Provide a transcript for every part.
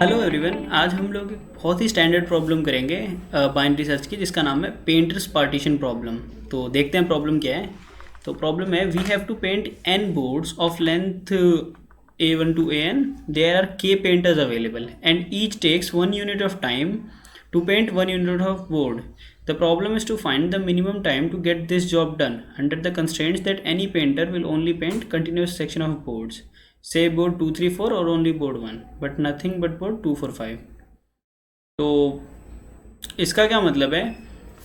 Hello everyone, आज हम लोग एक बहुत ही स्टैंडर्ड प्रॉब्लम करेंगे बाइनरी सर्च की, जिसका नाम है पेंटर्स पार्टीशन प्रॉब्लम। तो देखते हैं प्रॉब्लम क्या है। तो प्रॉब्लम है, we have to paint N boards of length A1 to AN. There are k painters available and each takes 1 unit of time to paint 1 unit of board. The problem is to find the minimum time to get this job done under the constraints that any painter will only paint continuous section of boards, say board 2 3 4 or only board 1, but nothing but board 2 4 5. तो इसका क्या मतलब है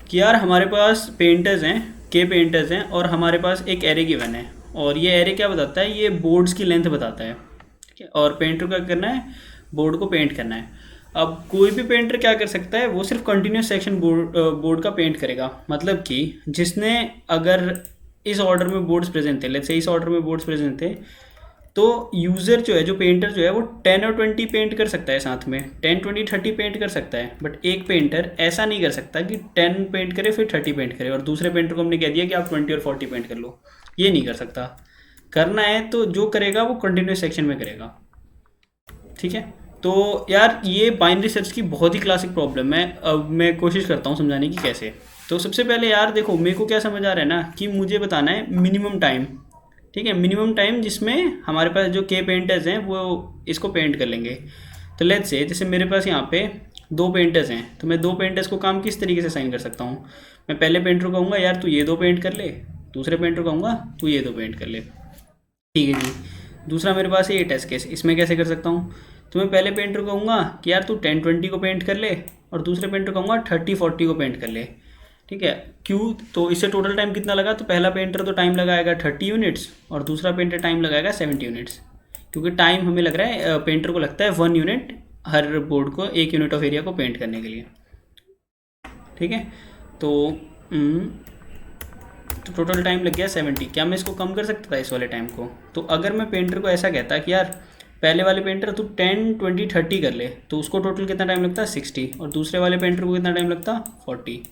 कि यार हमारे पास painters हैं, के पेंटर्स हैं, और हमारे पास एक एरे गिवन है, और ये एरे क्या बताता है, ये बोर्ड्स की लेंथ बताता है। ठीक है, और पेंटर को क्या करना है, बोर्ड को पेंट करना है। अब कोई भी पेंटर क्या कर सकता है, वो सिर्फ कंटिन्यूस सेक्शन बोर्ड का पेंट करेगा। मतलब कि जिसने अगर इस ऑर्डर में बोर्ड्स प्रेजेंट थे, लेट्स से इस ऑर्डर में बोर्ड्स प्रेजेंट थे, तो यूज़र जो है, जो पेंटर जो है, वो 10 और 20 पेंट कर सकता है साथ में, 10 20 30 पेंट कर सकता है। बट एक पेंटर ऐसा नहीं कर सकता कि 10 पेंट करे फिर 30 पेंट करे और दूसरे पेंटर को हमने कह दिया कि आप 20 और 40 पेंट कर लो। ये नहीं कर सकता। करना है तो जो करेगा वो कंटिन्यूस सेक्शन में करेगा। ठीक है, तो यार ये बाइनरी सर्च की बहुत ही क्लासिक प्रॉब्लम है। अब मैं कोशिश करता हूँ समझाने की कैसे। तो सबसे पहले यार देखो, मेरे को क्या समझ आ रहा है ना, कि मुझे बताना है मिनिमम टाइम। ठीक है, मिनिमम टाइम जिसमें हमारे पास जो के पेंटर्स हैं वो इसको पेंट कर लेंगे। तो लेट्स से जैसे मेरे पास यहाँ पे 2 पेंटर्स हैं, तो मैं 2 पेंटर्स को काम किस तरीके से साइन कर सकता हूँ। मैं पहले पेंटर को कहूँगा यार तू ये 2 पेंट कर ले, दूसरे पेंटर को कहूँगा तू ये 2 पेंट कर ले। ठीक है जी। दूसरा मेरे पास है ये टेस्ट केस, इसमें कैसे कर सकता हूँ। तो मैं पहले पेंटर को कहूँगा कि यार तू 10 20 को पेंट कर ले, और दूसरे पेंटर को कहूँगा 30 40 को पेंट कर ले। ठीक है, क्यों, तो इससे टोटल टाइम कितना लगा, तो पहला पेंटर तो टाइम लगाएगा 30 यूनिट्स और दूसरा पेंटर टाइम लगाएगा 70 यूनिट्स, क्योंकि टाइम हमें लग रहा है, पेंटर को लगता है 1 यूनिट हर बोर्ड को, 1 यूनिट ऑफ एरिया को पेंट करने के लिए। ठीक है, तो टोटल टाइम लग गया 70। क्या मैं इसको कम कर सकता था इस वाले टाइम को। तो अगर मैं पेंटर को ऐसा कहता कि यार पहले वाले पेंटर तू 10 20 30 कर ले, तो उसको टोटल कितना टाइम लगता, 60, और दूसरे वाले पेंटर को कितना टाइम लगता, 40,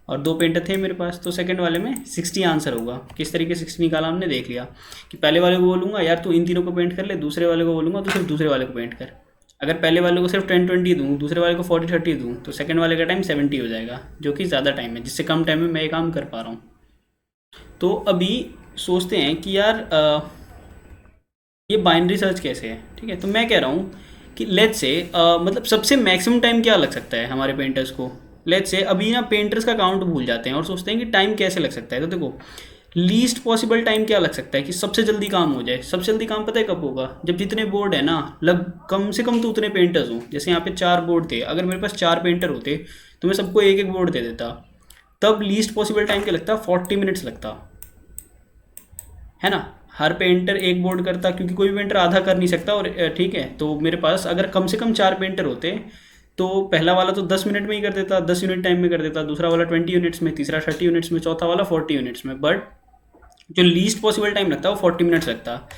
और 2 पेंटर थे मेरे पास, तो सेकंड वाले में 60 आंसर होगा। किस तरीके से 60 निकाला हमने देख लिया, कि पहले वाले को बोलूँगा यार तू इन तीनों को पेंट कर ले, दूसरे वाले को बोलूँगा तो सिर्फ दूसरे वाले को पेंट कर। अगर पहले वाले को सिर्फ 10 20 दूँ, दूसरे वाले को 40 30 दूँ, तो सेकंड वाले का टाइम 70 हो जाएगा, जो कि ज़्यादा टाइम है, जिससे कम टाइम में मैं ये काम कर पा रहा हूँ। तो अभी सोचते हैं कि यार ये बाइनरी सर्च कैसे है। ठीक है, तो मैं कह रहा हूँ कि लेट्स से मतलब सबसे मैक्सिमम टाइम क्या लग सकता है हमारे पेंटर्स को। लेट्स से अभी ना पेंटर्स का काउंट भूल जाते हैं और सोचते हैं कि टाइम कैसे लग सकता है। तो देखो, लीस्ट पॉसिबल टाइम क्या लग सकता है कि सबसे जल्दी काम हो जाए। सबसे जल्दी काम पता है कब होगा, जब जितने बोर्ड है ना, कम से कम तो उतने पेंटर्स हों। जैसे यहाँ पे 4 बोर्ड थे, अगर मेरे पास 4 पेंटर होते तो मैं सबको एक एक बोर्ड दे देता, तब लीस्ट पॉसिबल टाइम क्या लगता, 40 मिनट्स लगता है ना। हर पेंटर एक बोर्ड करता, क्योंकि कोई पेंटर आधा कर नहीं सकता। और ठीक है, तो मेरे पास अगर कम से कम 4 पेंटर होते तो पहला वाला तो 10 मिनट में ही कर देता, 10 यूनिट टाइम में कर देता, दूसरा वाला 20 यूनिट्स में, तीसरा 30 यूनिट्स में, चौथा वाला 40 यूनिट्स में। बट जो लीस्ट पॉसिबल टाइम लगता है वो 40 मिनट्स लगता।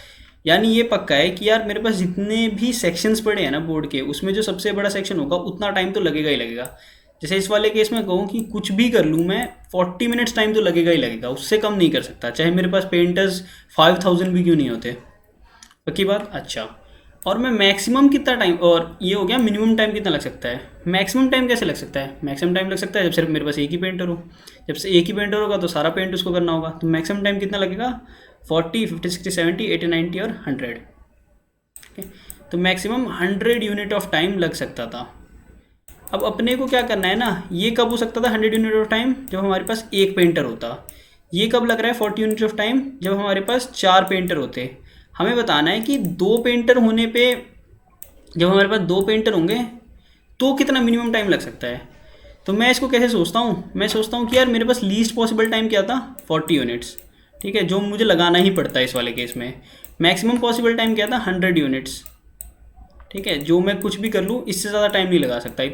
यानी ये पक्का है कि यार मेरे पास जितने भी सेक्शंस पड़े हैं ना बोर्ड के, उसमें जो सबसे बड़ा सेक्शन होगा उतना टाइम तो लगेगा ही लगेगा। जैसे इस वाले केस में कहूँ कि कुछ भी कर लूँ मैं, 40 मिनट्स टाइम तो लगेगा ही लगेगा, उससे कम नहीं कर सकता, चाहे मेरे पास पेंटर्स 5000 भी क्यों नहीं होते। पक्की बात। अच्छा, और मैं मैक्सिमम कितना टाइम, और ये हो गया मिनिमम टाइम कितना लग सकता है। मैक्सिमम टाइम कैसे लग सकता है, मैक्सिमम टाइम लग सकता है जब सिर्फ मेरे पास एक ही पेंटर हो। जब से एक ही पेंटर होगा तो सारा पेंट उसको करना होगा, तो मैक्सिमम टाइम कितना लगेगा, 40 50 60 70 80 90 और 100। ठीक है, तो मैक्सिमम 100 यूनिट ऑफ टाइम लग सकता था। अब अपने को क्या करना है ना, ये कब हो सकता था 100 यूनिट ऑफ टाइम, जब हमारे पास एक पेंटर होता। ये कब लग रहा है 40 यूनिट ऑफ टाइम, जब हमारे पास 4 पेंटर होते। हमें बताना है कि 2 पेंटर होने पे, जब हमारे पास 2 पेंटर होंगे तो कितना मिनिमम टाइम लग सकता है। तो मैं इसको कैसे सोचता हूँ, मैं सोचता हूँ कि यार मेरे पास लीस्ट पॉसिबल टाइम क्या था, 40 यूनिट्स। ठीक है, जो मुझे लगाना ही पड़ता है इस वाले केस में। मैक्सिमम पॉसिबल टाइम क्या था, 100 यूनिट्स। ठीक है, जो मैं कुछ भी कर लूँ इससे ज़्यादा टाइम नहीं लगा सकता।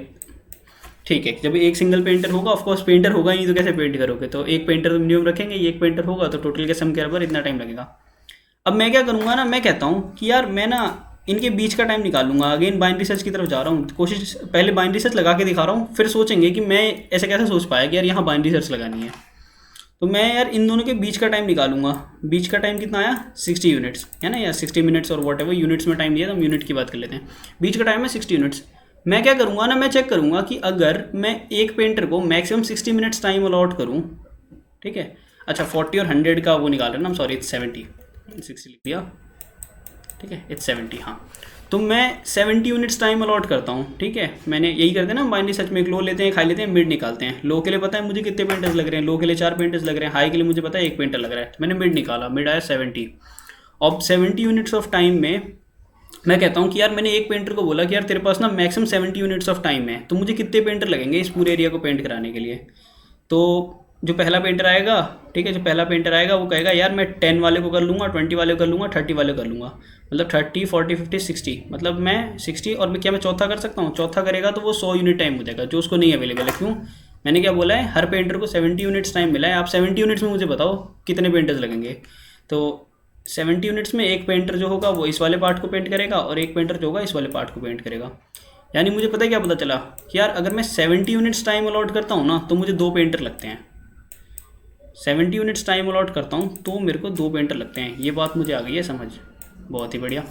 ठीक है, जब एक सिंगल पेंटर होगा, ऑफकोर्स पेंटर होगा ही नहीं तो कैसे पेंट करोगे, तो एक पेंटर तो मिनिमम रखेंगे, एक पेंटर होगा तो टोटल के सम के बराबर इतना टाइम लगेगा। अब मैं क्या करूँगा ना, मैं कहता हूँ कि यार मैं ना इनके बीच का टाइम निकालूंगा। अगेन बाइनरी सर्च की तरफ जा रहा हूँ, कोशिश पहले बाइनरी सर्च लगा के दिखा रहा हूँ, फिर सोचेंगे कि मैं ऐसे कैसे सोच पाया कि यार यहाँ बाइनरी सर्च लगानी है। तो मैं यार इन दोनों के बीच का टाइम निकालूंगा। बीच का टाइम कितना आया, 60 यूनिट्स है ना, या 60 मिनट्स, और वॉट एवर यूनिट्स में टाइम दिया तो हम यूनिट की बात कर लेते हैं। बीच का टाइम है 60 यूनिट्स। मैं क्या करूँगा ना, मैं चेक करूँगा कि अगर मैं एक पेंटर को मैक्सिमम 60 मिनट्स टाइम अलॉट करूँ, ठीक है, अच्छा 40 और 100 का वो निकाल रहे ना, सॉरी इट्स 70, 60 लिख दिया, ठीक है, इट्स 70, हाँ। तो मैं 70 यूनिट्स टाइम अलॉट करता हूँ, ठीक है। मैंने यही करते हैं ना बाइनरी सर्च में, एक लो लेते हैं, खाई लेते हैं, मिड निकालते हैं। लो के लिए पता है मुझे कितने पेंटर्स लग रहे हैं, लो के लिए 4 पेंटर्स लग रहे हैं, हाई के लिए मुझे पता है 1 पेंटर लग रहा है, तो मैंने मिड निकाला, मिड आया 70। अब 70 यूनिट्स ऑफ टाइम में मैं कहता हूँ कि यार मैंने एक पेंटर को बोला कि यार तेरे पास ना मैक्सिमम 70 यूनिट्स ऑफ टाइम है, तो मुझे कितने पेंटर लगेंगे इस पूरे एरिया को पेंट कराने के लिए। तो जो पहला पेंटर आएगा, ठीक है, जो पहला पेंटर आएगा वो कहेगा यार मैं 10 वाले को कर लूँगा, 20 वाले को कर लूँगा, 30 वाले को कर लूँगा, मतलब 30, 40, 50, 60, मतलब मैं 60। और मैं क्या मैं चौथा कर सकता हूँ, चौथा करेगा तो वो 100 यूनिट टाइम हो जाएगा, जो उसको नहीं अवेलेबल है। क्यों, मैंने क्या बोला है, हर पेंटर को 70 यूनिट्स टाइम मिला है। आप 70 यूनिट्स में मुझे बताओ कितने पेंटर्स लगेंगे। तो 70 यूनिट्स में एक पेंटर जो होगा वो इस वाले पार्ट को पेंट करेगा, और एक पेंटर जो होगा इस वाले पार्ट को पेंट करेगा। यानी मुझे पता है क्या पता चला कि यार अगर मैं 70 यूनिट्स टाइम अलॉट करता हूँ ना, तो मुझे 2 पेंटर लगते हैं। 70 यूनिट्स टाइम अलॉट करता हूँ तो मेरे को 2 पेंटर लगते हैं। ये बात मुझे आ गई है समझ, बहुत ही बढ़िया,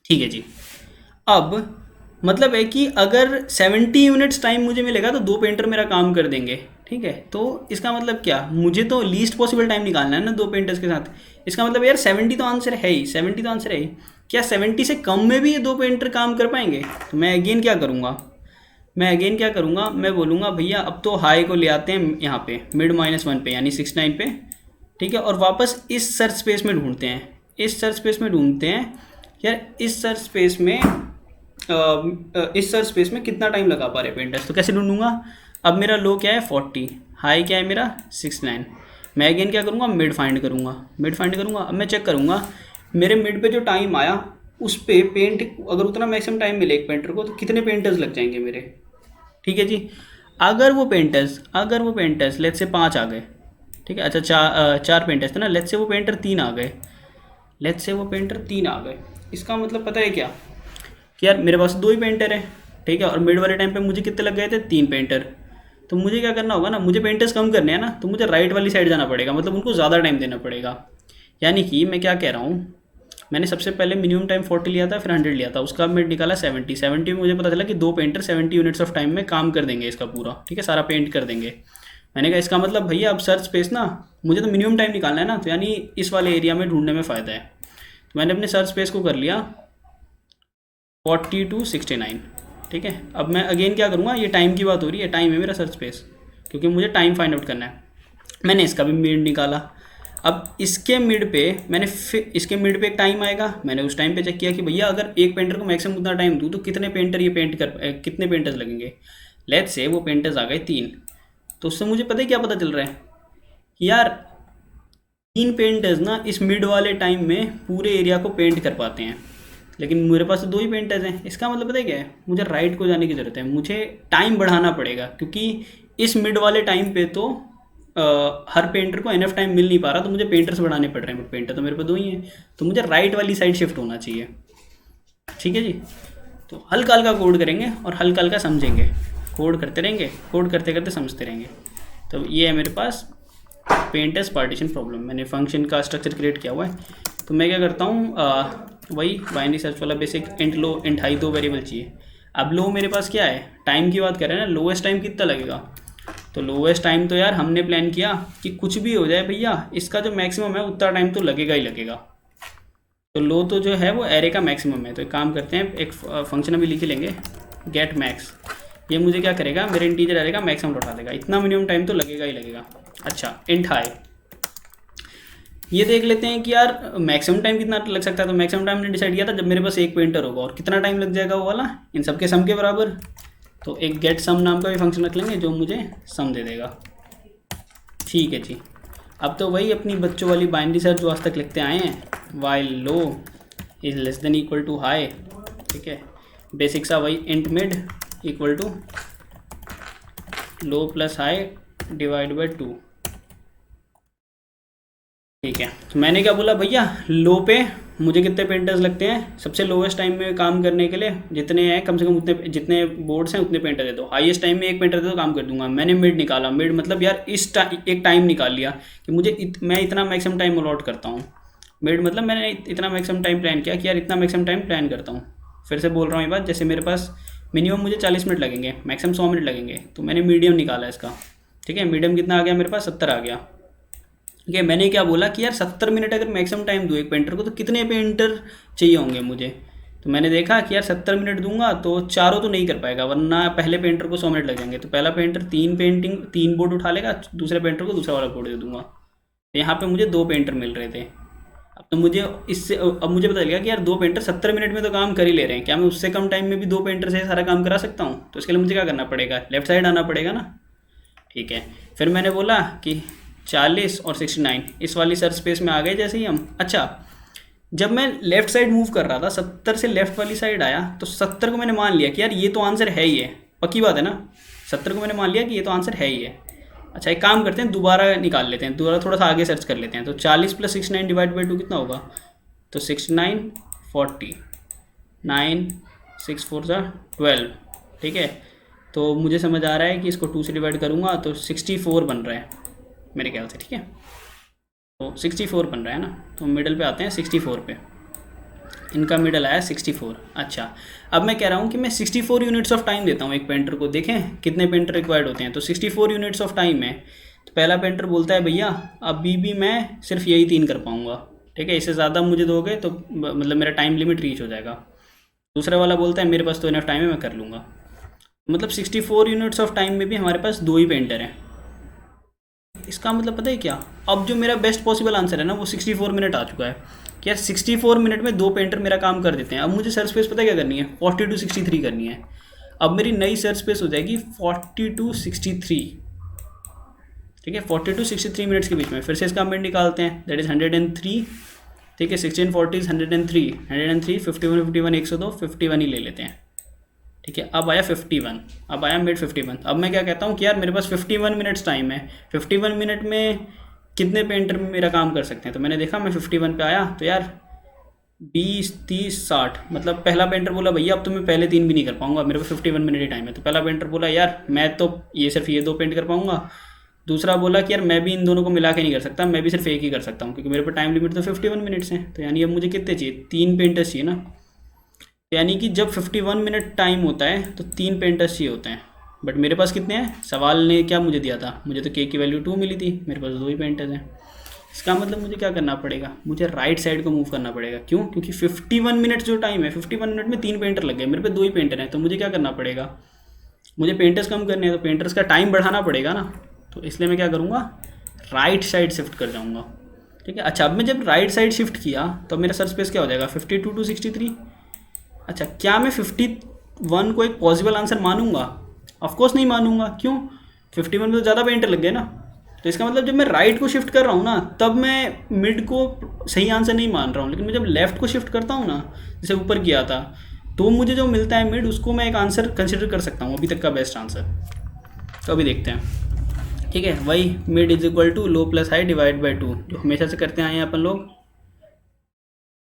ठीक है जी। अब मतलब है कि अगर 70 यूनिट्स टाइम मुझे मिलेगा तो 2 पेंटर मेरा काम कर देंगे, ठीक है। तो इसका मतलब क्या, मुझे तो लीस्ट पॉसिबल टाइम निकालना है ना 2 पेंटर्स के साथ। इसका मतलब यार 70 तो आंसर है ही, 70 तो आंसर है ही। क्या 70 से कम में भी ये 2 पेंटर काम कर पाएंगे? तो मैं अगेन क्या करूँगा, मैं बोलूँगा भैया अब तो हाई को ले आते हैं यहाँ पे मिड -1 पे, यानी 69 पे, ठीक है, और वापस इस सर्च स्पेस में ढूंढते हैं। यार इस सर्च स्पेस में कितना टाइम लगा पा रहे पेंटर्स, तो कैसे ढूंढूंगा। अब मेरा लो क्या है 40, हाई क्या है मेरा 69। मैं अगेन क्या करूँगा, मिड फाइंड करूँगा। अब मैं चेक करूँगा मेरे मिड पे जो टाइम आया उस पे पेंट, अगर उतना मैक्सिमम टाइम मिले एक पेंटर को तो कितने पेंटर्स लग जाएंगे मेरे, ठीक है जी। अगर वो पेंटर्स लेट्स से 5 आ गए, ठीक है, अच्छा 4 पेंटर्स थे ना, लेट्स से वो पेंटर 3 आ गए, इसका मतलब पता है क्या कि यार मेरे पास 2 ही पेंटर है, ठीक है, और मिड वाले टाइम पे मुझे कितने लग गए थे, 3 पेंटर। तो मुझे क्या करना होगा ना, मुझे पेंटर्स कम करने हैं ना, तो मुझे राइट वाली साइड जाना पड़ेगा, मतलब उनको ज़्यादा टाइम देना पड़ेगा। यानी कि मैं क्या कह रहा हूँ, मैंने सबसे पहले मिनिमम टाइम 40 लिया था, फिर 100 लिया था, उसका मिड निकाला 70 में मुझे पता चला कि 2 पेंटर 70 यूनिट्स ऑफ टाइम में काम कर देंगे इसका पूरा, ठीक है, सारा पेंट कर देंगे। मैंने कहा इसका मतलब भैया अब सर्च स्पेस ना मुझे तो मिनिमम टाइम निकालना है ना, तो यानी इस वाले एरिया में ढूंढने में फ़ायदा है। तो मैंने अपने सर्च स्पेस को कर लिया 40 to 69, ठीक है। अब मैं अगेन क्या करूँगा, ये टाइम की बात हो रही है, टाइम है मेरा सर्च स्पेस, क्योंकि मुझे टाइम फाइंड आउट करना है। मैंने इसका भी मिड निकाला। अब इसके मिड पे एक टाइम आएगा, मैंने उस टाइम पे चेक किया कि भैया अगर एक पेंटर को मैक्सिमम उतना टाइम दूँ तो कितने पेंटर्स लगेंगे। लेट्स से वो पेंटर्स आ गए 3, तो उससे मुझे पता है क्या पता चल रहा है कि यार 3 पेंटर्स ना इस मिड वाले टाइम में पूरे एरिया को पेंट कर पाते हैं, लेकिन मेरे पास तो 2 ही पेंटर्स हैं। इसका मतलब पता है क्या है, मुझे राइट को जाने की ज़रूरत है, मुझे टाइम बढ़ाना पड़ेगा, क्योंकि इस मिड वाले टाइम पे तो हर पेंटर को एनफ टाइम मिल नहीं पा रहा, तो मुझे पेंटर्स बढ़ाने पड़ रहे हैं, बट पेंटर तो मेरे पास 2 ही हैं, तो मुझे राइट वाली साइड शिफ्ट होना चाहिए, ठीक है जी। तो हल्का हल्का कोड करेंगे और हल्का हल्का समझेंगे, कोड करते रहेंगे, कोड करते करते समझते रहेंगे। तो ये है मेरे पास पेंटर्स पार्टीशन प्रॉब्लम, मैंने फंक्शन का स्ट्रक्चर क्रिएट किया हुआ है। तो मैं क्या करता हूँ, वही बाइनरी सर्च वाला बेसिक इंट लो इंट हाई 2 वेरिएबल चाहिए। अब लो मेरे पास क्या है, टाइम की बात कर रहे हैं ना, लोएस्ट टाइम कितना लगेगा। तो लोएस्ट टाइम तो यार हमने प्लान किया कि कुछ भी हो जाए भैया इसका जो मैक्सिमम है उतना टाइम तो लगेगा ही लगेगा। तो लो तो जो है वो एरे का मैक्सिमम है। तो एक काम करते हैं, एक फंक्शन अभी लिख लेंगे गेट मैक्स। ये मुझे क्या करेगा, मेरे इंटीजर एरे का मैक्सिमम लौटा देगा, इतना मिनिमम टाइम तो लगेगा ही लगेगा। अच्छा इंट हाई, ये देख लेते हैं कि यार मैक्सिमम टाइम कितना लग सकता है। तो मैक्सिमम टाइम मैंने डिसाइड किया था जब मेरे पास एक पेंटर होगा, और कितना टाइम लग जाएगा वो वाला, इन सबके सम के बराबर। तो एक गेट सम नाम का भी फंक्शन रख लेंगे जो मुझे सम दे देगा, ठीक है जी। अब तो वही अपनी बच्चों वाली बाइनरी सर्च जो आज तक लिखते आए हैं, while low is less than equal to high, ठीक है, बेसिक सा वही int mid equal to low plus high divide by 2, ठीक है। तो मैंने क्या बोला भैया, लो पे मुझे कितने पेंटर्स लगते हैं, सबसे लोवेस्ट टाइम में काम करने के लिए जितने हैं कम से कम उतने, जितने बोर्ड्स हैं उतने पेंटर दे दो। हाईएस्ट टाइम में एक पेंटर दे तो काम कर दूंगा। मैंने मिड निकाला, मिड मतलब यार एक टाइम निकाल लिया कि मुझे मैं इतना मैक्सिमम टाइम अलॉट करता हूँ। मिड मतलब मैंने इतना मैक्सिमम टाइम प्लान किया कि यार इतना मैक्सिमम टाइम प्लान करता हूँ। फिर से बोल रहा हूँ ये बात, जैसे मेरे पास मिनिमम मुझे 40 मिनट लगेंगे, मैक्सिमम 100 मिनट लगेंगे। तो मैंने मीडियम निकाला इसका, ठीक है। मीडियम कितना आ गया मेरे पास, 70 आ गया, ठीक है। मैंने क्या बोला कि यार 70 मिनट अगर मैक्सिमम टाइम दूँ एक पेंटर को तो कितने पेंटर चाहिए होंगे मुझे। तो मैंने देखा कि यार 70 मिनट दूंगा तो चारों तो नहीं कर पाएगा, वरना पहले पेंटर को 100 मिनट लग जाएंगे। तो पहला पेंटर 3 बोर्ड उठा लेगा, दूसरे पेंटर को दूसरा वाला बोर्ड दे दूंगा। तो यहाँ पे मुझे 2 पेंटर मिल रहे थे। तो मुझे इससे अब मुझे पता चल गया कि यार 2 पेंटर 70 मिनट में तो काम कर ही ले रहे हैं, क्या मैं उससे कम टाइम में भी 2 पेंटर से सारा काम करा सकता हूँ। तो इसके लिए मुझे क्या करना पड़ेगा, लेफ्ट साइड आना पड़ेगा ना, ठीक है। फिर मैंने बोला कि 40 और 69 इस वाली सर्च स्पेस में आ गए जैसे ही हम। अच्छा, जब मैं लेफ्ट साइड मूव कर रहा था, 70 से लेफ्ट वाली साइड आया, तो 70 को मैंने मान लिया कि यार ये तो आंसर है ही है, पक्की बात है ना। 70 को मैंने मान लिया कि ये तो आंसर है ही है। अच्छा, एक काम करते हैं, दोबारा निकाल लेते हैं, दोबारा थोड़ा सा आगे सर्च कर लेते हैं। तो 40 + 69 डिवाइड बाई 2 कितना होगा, तो 69 40 9 6 4 12, ठीक है। तो मुझे समझ आ रहा है कि इसको 2 से डिवाइड करूँगा तो 64 बन रहा है मेरे ख्याल से, ठीक है। तो 64 बन रहा है ना। तो मिडल पे आते हैं 64 पे, इनका मिडल आया 64। अच्छा, अब मैं कह रहा हूँ कि मैं 64 यूनिट्स ऑफ टाइम देता हूँ एक पेंटर को, देखें कितने पेंटर रिक्वायर्ड होते हैं। तो 64 यूनिट्स ऑफ टाइम है। तो पहला पेंटर बोलता है भैया अभी भी मैं सिर्फ यही 3 कर पाऊँगा, ठीक है, इससे ज़्यादा मुझे दोगे तो मतलब मेरा टाइम लिमिट रीच हो जाएगा। दूसरा वाला बोलता है मेरे पास तो इनफ टाइम है, मैं कर लूँगा। मतलब 64 यूनिट्स ऑफ टाइम में भी हमारे पास 2 ही पेंटर हैं। इसका मतलब पता है क्या, अब जो मेरा बेस्ट पॉसिबल आंसर है ना वो 64 मिनट आ चुका है कि यार 64 मिनट में 2 पेंटर मेरा काम कर देते हैं। अब मुझे सर्च स्पेस पता है क्या करनी है, 40 to 63 करनी है। अब मेरी नई सर्च स्पेस हो जाएगी 40 to 63, ठीक है। 40 to 63 मिनट्स के बीच में फिर से इसका मिड निकालते हैं, दैट इज़ 103, ठीक है। 16 40 103 103 51 51 102 51 ही ले लेते हैं, ठीक है। अब आया 51, अब आया मिड 51। अब मैं क्या कहता हूँ कि यार मेरे पास 51 मिनट्स टाइम है, 51 मिनट में कितने पेंटर मेरा काम कर सकते हैं। तो मैंने देखा मैं 51 पे आया, तो यार 20 30 60, मतलब पहला पेंटर बोला भैया अब तो मैं पहले 3 भी नहीं कर पाऊंगा, मेरे पास 51 मिनट ही टाइम है। तो पहला पेंटर बोला यार मैं तो ये सिर्फ ये 2 पेंट कर पाऊंगा। दूसरा बोला कि यार मैं भी इन दोनों को मिला के नहीं कर सकता, मैं भी सिर्फ एक ही कर सकता हूँ, क्योंकि मेरे पास टाइम लिमिट तो 51 मिनट्स हैं। तो यानी अब मुझे कितने चाहिए, 3 पेंटर्स चाहिए ना। यानी कि जब 51 मिनट टाइम होता है तो 3 पेंटर्स चाहिए होते हैं। बट मेरे पास कितने हैं, सवाल ने क्या मुझे दिया था, मुझे तो के की वैल्यू 2 मिली थी, मेरे पास 2 ही पेंटर्स हैं। इसका मतलब मुझे क्या करना पड़ेगा, मुझे राइट साइड को मूव करना पड़ेगा। क्यों, क्योंकि 51 मिनट जो टाइम है, 51 मिनट में 3 पेंटर लग गए, मेरे पे 2 ही पेंटर हैं। तो मुझे क्या करना पड़ेगा, मुझे पेंटर्स कम करने हैं, तो पेंटर्स का टाइम बढ़ाना पड़ेगा ना। तो इसलिए मैं क्या करूँगा, राइट साइड शिफ्ट कर जाऊँगा, ठीक है। अच्छा, अब मैं जब राइट साइड शिफ्ट किया तो मेरा सर्च स्पेस क्या हो जाएगा, 52 to 63। अच्छा, क्या मैं 51 को एक पॉसिबल आंसर मानूंगा, ऑफकोर्स नहीं मानूंगा। क्यों, 51 में तो ज़्यादा पेंटर लग गए ना। तो इसका मतलब जब मैं राइट को शिफ्ट कर रहा हूँ ना तब मैं मिड को सही आंसर नहीं मान रहा हूँ, लेकिन मैं जब लेफ्ट को शिफ्ट करता हूँ ना, जैसे ऊपर किया था, तो मुझे जो मिलता है मिड, उसको मैं एक आंसर कंसिडर कर सकता हूँ, अभी तक का बेस्ट आंसर। तो अभी देखते हैं, ठीक है। वही mid is equal to low plus high divide by 2, जो हमेशा से करते आए हैं अपन लोग,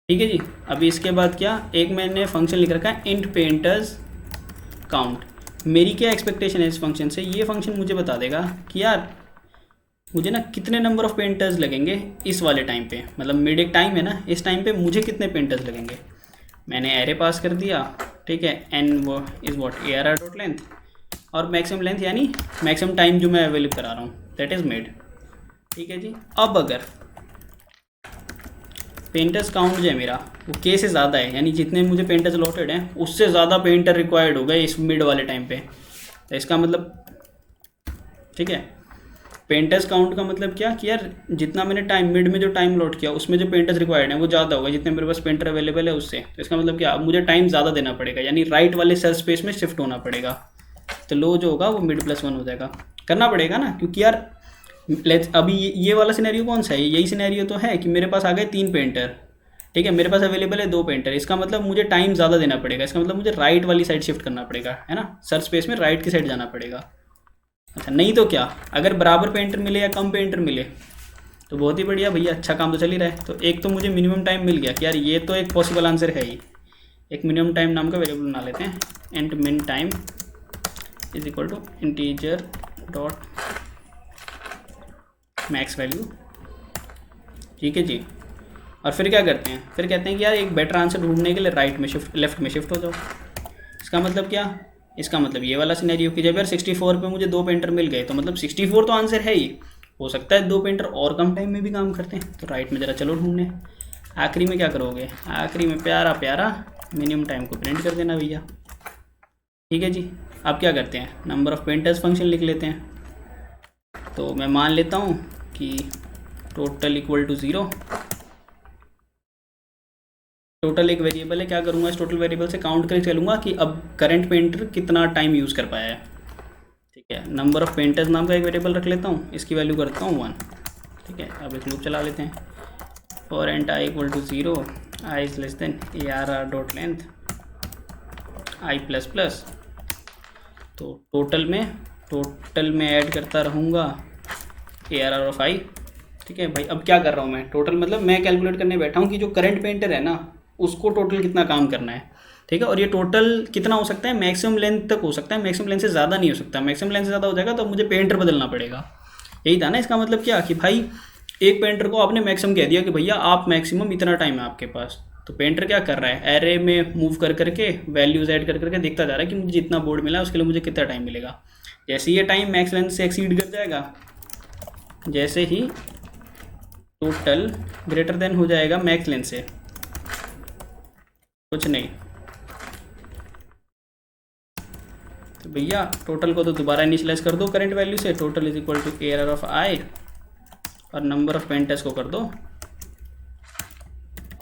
ठीक है जी। अभी इसके बाद क्या, एक मैंने फंक्शन लिख रखा है इंट पेंटर्स काउंट। मेरी क्या एक्सपेक्टेशन है इस फंक्शन से, ये फंक्शन मुझे बता देगा कि यार मुझे ना कितने नंबर ऑफ पेंटर्स लगेंगे इस वाले टाइम पे, मतलब मिड एक टाइम है ना, इस टाइम पे मुझे कितने पेंटर्स लगेंगे। मैंने एरे पास कर दिया, ठीक है। एन वो is what ARR dot length, और मैक्सिमम लेंथ यानी मैक्सिमम टाइम जो मैं अवेलेबल करा रहा हूँ, दैट इज़ मिड, ठीक है जी। अब अगर पेंटर्स काउंट जो है मेरा वो के से ज़्यादा है, यानी जितने मुझे पेंटर्स अलॉटेड हैं उससे ज़्यादा पेंटर रिक्वायर्ड हो गए इस मिड वाले टाइम पे, तो इसका मतलब, ठीक है, पेंटर्स काउंट का मतलब क्या कि यार जितना मैंने टाइम मिड में जो टाइम अलॉट किया उसमें जो पेंटर्स रिक्वायर्ड हैं वो ज़्यादा होगा जितने मेरे पास पेंटर अवेलेबल है उससे। तो इसका मतलब क्या, मुझे टाइम ज़्यादा देना पड़ेगा, यानी राइट वाले सेल स्पेस में शिफ्ट होना पड़ेगा। तो लो जो होगा वो मिड +1 हो जाएगा, करना पड़ेगा ना, क्योंकि यार अभी ये वाला सिनेरियो कौन सा है, यही सिनेरियो तो है कि मेरे पास आ गए 3 पेंटर, ठीक है, मेरे पास अवेलेबल है 2 पेंटर। इसका मतलब मुझे टाइम ज़्यादा देना पड़ेगा, इसका मतलब मुझे राइट वाली साइड शिफ्ट करना पड़ेगा, है ना, सर्च स्पेस में राइट की साइड जाना पड़ेगा। अच्छा, नहीं तो क्या, अगर बराबर पेंटर मिले या कम पेंटर मिले तो बहुत ही बढ़िया भैया, अच्छा काम तो चल ही रहा है। तो एक तो मुझे मिनिमम टाइम मिल गया कि यार ये तो एक पॉसिबल आंसर है ही। एक मिनिमम टाइम नाम का वेरिएबल बना लेते हैं, int min time is equal to integer dot max value, ठीक है जी। और फिर क्या करते हैं, फिर कहते हैं कि यार एक बेटर आंसर ढूंढने के लिए राइट में शिफ्ट लेफ्ट में शिफ्ट हो जाओ। इसका मतलब क्या, इसका मतलब ये वाला सिनेरियो कि जब यार 64 पे मुझे 2 पेंटर मिल गए तो मतलब 64 तो आंसर है ही, हो सकता है 2 पेंटर और कम टाइम में भी काम करते हैं। तो राइट में ज़रा चलो ढूंढने। आखिरी में क्या करोगे, आखिरी में प्यारा प्यारा मिनिमम टाइम को प्रिंट कर देना भैया। ठीक है जी, अब क्या करते हैं, नंबर ऑफ़ पेंटर्स फंक्शन लिख लेते हैं। तो मैं मान लेता हूँ कि टोटल इक्वल टू 0। टोटल एक वेरिएबल है, क्या करूँगा इस टोटल वेरिएबल से काउंट करके चलूँगा कि अब करंट पेंटर कितना टाइम यूज़ कर पाया है। ठीक है, नंबर ऑफ़ पेंटर्स नाम का एक वेरिएबल रख लेता हूँ, इसकी वैल्यू करता हूँ 1। ठीक है, अब एक लूप चला लेते हैं। For int i equal to 0, i is less than ARR dot length i plus plus. तो टोटल में ऐड करता रहूँगा ARR ऑफ आई। ठीक है भाई, अब क्या कर रहा हूँ मैं, टोटल मतलब मैं कैलकुलेट करने बैठा हूँ कि जो करंट पेंटर है ना उसको टोटल कितना काम करना है। ठीक है, और ये टोटल कितना हो सकता है, मैक्सिमम लेंथ तक हो सकता है, मैक्सिमम लेंथ से ज़्यादा नहीं हो सकता। मैक्सिमम लेंथ से ज़्यादा हो जाएगा तो मुझे पेंटर बदलना पड़ेगा। यही था ना इसका मतलब, क्या कि भाई एक पेंटर को आपने मैक्सिमम कह दिया कि भैया आप मैक्सिमम इतना टाइम है आपके पास, तो पेंटर क्या कर रहा है, एरे में मूव कर करके वैल्यूज़ ऐड कर करके देखता जा रहा है कि मुझे जितना बोर्ड मिला है उसके लिए मुझे कितना टाइम मिलेगा। जैसे ये टाइम मैक्स लेंथ से एक्सीड कर जाएगा, जैसे ही टोटल ग्रेटर देन हो जाएगा मैक्स लेंथ से, कुछ नहीं, तो भैया टोटल को तो दोबारा इनिशियलाइज कर दो करंट वैल्यू से। Total is equal to ARR of I और नंबर ऑफ पेंटर्स को कर दो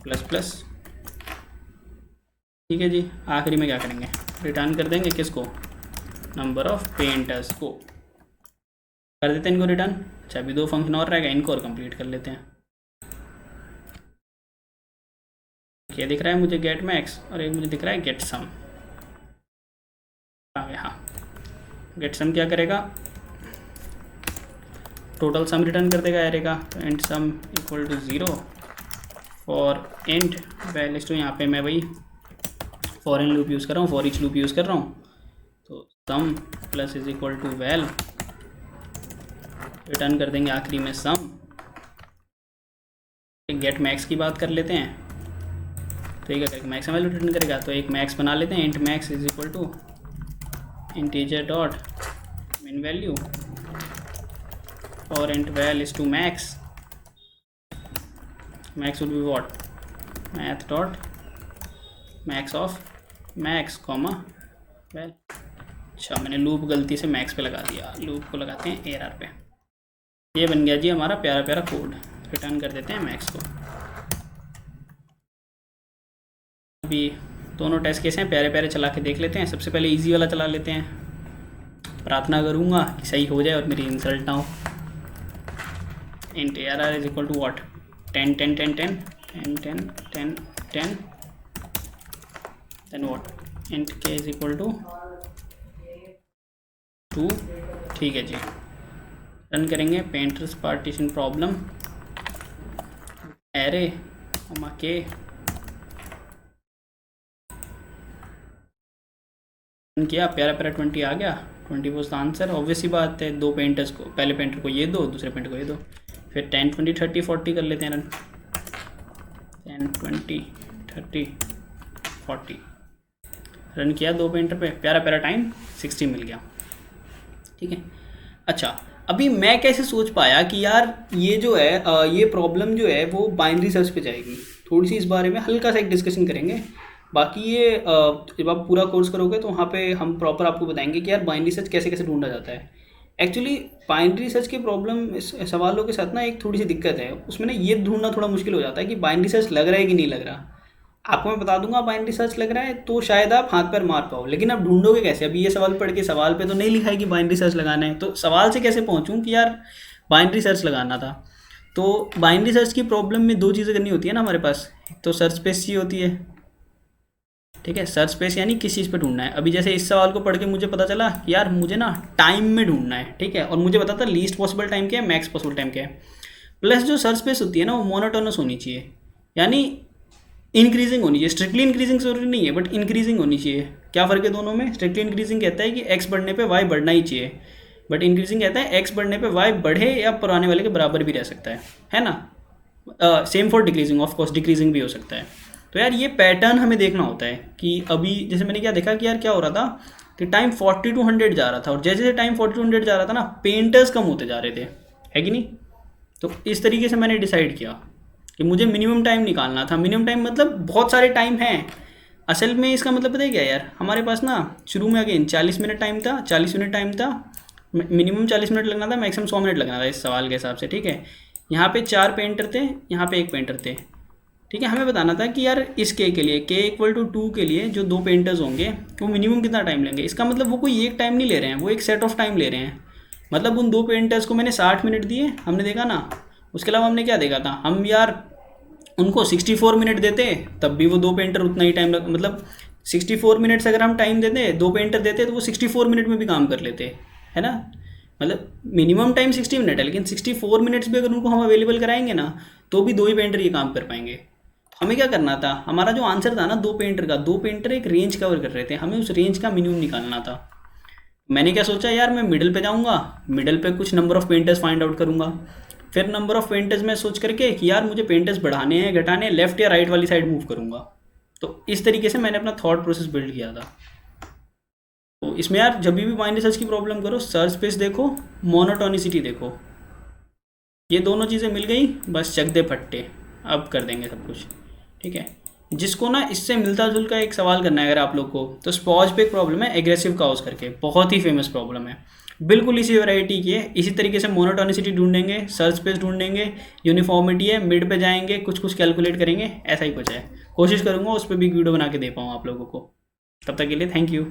प्लस प्लस। ठीक है जी, आखिरी में क्या करेंगे, रिटर्न कर देंगे किसको, नंबर ऑफ पेंटर्स को कर देते हैं इनको रिटर्न। अच्छा, अभी 2 फंक्शन और रहेगा, इनको और कंप्लीट कर लेते हैं। क्या दिख रहा है मुझे, गेट मैक्स, और एक मुझे दिख रहा है गेट सम। हाँ, गेट सम क्या करेगा, टोटल सम रिटर्न कर देगा एरे का। तो int sum equal to 0 for int values. तो यहाँ पे मैं वही फॉरेन लूप यूज़ कर रहा हूँ, फॉर ईच लूप यूज़ कर रहा हूँ। तो sum plus is equal to val, return कर देंगे आखिरी में सम। गेट मैक्स की बात कर लेते हैं, तो ये क्या करेगा, मैक्स वैल्यू रिटर्न करेगा। तो एक मैक्स बना लेते हैं, int max is equal to integer dot min value और int val is to max. Max would be what, math dot max of max comma val. अच्छा, मैंने लूप गलती से मैक्स पे लगा दिया, लूप को लगाते हैं ARR पे। ये बन गया जी हमारा प्यारा प्यारा कोड, रिटर्न कर देते हैं मैक्स को। अभी दोनों टेस्ट केस हैं, प्यारे प्यारे चला के देख लेते हैं। सबसे पहले इजी वाला चला लेते हैं, प्रार्थना करूँगा कि सही हो जाए और मेरी इंसल्ट ना हो। Int ARR is equal to what, 10 10 10 10 10 10 10 10 then what, int k is equal to 2। ठीक है जी, रन करेंगे पेंटर्स पार्टीशन प्रॉब्लम एरे के किया, प्यारा प्यारा 20 आ गया। 20 वॉज द आंसर। ऑब्वियस ही बात है, 2 पेंटर्स को, पहले पेंटर को ये दो, दूसरे पेंटर को ये दो, फिर 10 20 30 40 कर लेते हैं रन। 10 20 30 40 रन किया 2 पेंटर पे, प्यारा प्यारा टाइम 60 मिल गया। ठीक है, अच्छा अभी मैं कैसे सोच पाया कि यार ये जो है ये प्रॉब्लम जो है वो बाइनरी सर्च पे जाएगी। थोड़ी सी इस बारे में हल्का सा एक डिस्कशन करेंगे। बाकी ये जब आप पूरा कोर्स करोगे तो वहाँ पे हम प्रॉपर आपको बताएंगे कि यार बाइनरी सर्च कैसे कैसे ढूंढा जाता है। एक्चुअली बाइनरी सर्च की प्रॉब्लम सवालों के साथ ना एक थोड़ी सी दिक्कत है, उसमें ना ये ढूंढना थोड़ा मुश्किल हो जाता है कि बाइनरी सर्च लग रहा है कि नहीं लग रहा। आपको मैं बता दूंगा बाइनरी सर्च लग रहा है तो शायद आप हाथ पैर मार पाओ, लेकिन आप ढूंढोगे कैसे। अभी ये सवाल पढ़ के सवाल पे तो नहीं लिखा है कि बाइनरी सर्च लगाना है, तो सवाल से कैसे पहुँचूँ कि यार बाइनरी सर्च लगाना था। तो बाइनरी सर्च की प्रॉब्लम में 2 चीज़ें करनी होती है ना हमारे पास, तो सर्च स्पेस चाहिए होती है। ठीक है, सर्च स्पेस यानी किस चीज़ पे ढूंढना है। अभी जैसे इस सवाल को पढ़ के मुझे पता चला कि यार मुझे ना टाइम में ढूंढना है। ठीक है, और मुझे पता था लीस्ट पॉसिबल टाइम क्या है, मैक्स पॉसिबल टाइम क्या है। प्लस जो सर्च स्पेस होती है ना वो मोनोटोनस होनी चाहिए, यानी इंक्रीजिंग होनी चाहिए। स्ट्रिक्टली इंक्रीजिंग जरूरी नहीं है, बट इंक्रीजिंग होनी चाहिए। क्या फ़र्क है दोनों में, स्ट्रिक्टली इंक्रीजिंग कहता है कि एक्स बढ़ने पे वाई बढ़ना ही चाहिए, बट इंक्रीजिंग कहता है एक्स बढ़ने पे वाई बढ़े या पुराने वाले के बराबर भी रह सकता है ना। Same for decreasing, of course decreasing भी हो सकता है। तो यार ये पैटर्न हमें देखना होता है कि अभी जैसे मैंने क्या देखा कि यार क्या हो रहा था, कि टाइम 40 to 100 जा रहा था, और जैसे जैसे टाइम 40 to 100 जा रहा था ना, पेंटर्स कम होते जा रहे थे, है कि नहीं। तो इस तरीके से मैंने डिसाइड किया कि मुझे मिनिमम टाइम निकालना था। मिनिमम टाइम मतलब बहुत सारे टाइम हैं असल में। इसका मतलब पता है क्या यार, हमारे पास ना शुरू में अगेन 40 मिनट टाइम था, 40 मिनट टाइम था, मिनिमम 40 मिनट लगना था, मैक्सिमम 100 मिनट लगना था इस सवाल के हिसाब से, ठीक है। यहाँ पे 4 पेंटर थे, यहाँ पे 1 पेंटर थे, ठीक है। हमें बताना था कि यार इस के लिए k=2 के लिए जो 2 पेंटर्स होंगे वो मिनिमम कितना टाइम लेंगे। इसका मतलब वो कोई एक टाइम नहीं ले रहे हैं, वो एक सेट ऑफ टाइम ले रहे हैं। मतलब उन 2 पेंटर्स को मैंने 60 मिनट दिए, हमने देखा ना। उसके अलावा हमने क्या देखा था, हम यार उनको 64 मिनट देते तब भी वो 2 पेंटर उतना ही टाइम लग, मतलब 64 मिनट से अगर हम टाइम देते, 2 पेंटर देते, तो वो 64 मिनट में भी काम कर लेते, है ना। मतलब मिनिमम टाइम 60 मिनट है, लेकिन 64 मिनट्स भी अगर उनको हम अवेलेबल कराएंगे ना, तो भी 2 ही पेंटर ये काम कर पाएंगे। हमें क्या करना था, हमारा जो आंसर था ना 2 पेंटर का, 2 पेंटर एक रेंज कवर कर रहे थे, हमें उस रेंज का मिनिमम निकालना था। मैंने क्या सोचा यार, मैं मिडिल पे जाऊँगा, मिडिल पे कुछ number of painters find out करूँगा। फिर नंबर ऑफ़ पेंटर्स में सोच करके कि यार मुझे पेंटर्स बढ़ाने हैं घटाने हैं, लेफ्ट या राइट वाली साइड मूव करूँगा। तो इस तरीके से मैंने अपना थॉट प्रोसेस बिल्ड किया था। तो इसमें यार जब भी बाइनरी सर्च की प्रॉब्लम करो, सर्च स्पेस देखो, मोनोटोनिसिटी देखो, ये दोनों चीज़ें मिल गई, बस चक दे फट्टे, अब कर देंगे सब कुछ, ठीक है। जिसको ना इससे मिलता जुलता एक सवाल करना है अगर आप लोग को, तो स्पॉज पे एक प्रॉब्लम है एग्रेसिव काउस करके, बहुत ही फेमस प्रॉब्लम है, बिल्कुल इसी वैरायटी की है। इसी तरीके से मोनोटोनिसिटी ढूंढेंगे, सर्च स्पेस ढूंढेंगे, यूनिफॉर्मिटी है, मिड पे जाएंगे, कुछ कुछ कैलकुलेट करेंगे, ऐसा ही कुछ है। कोशिश करूँगा उस पर भी वीडियो बना के दे पाऊँ आप लोगों को। तब तक के लिए थैंक यू।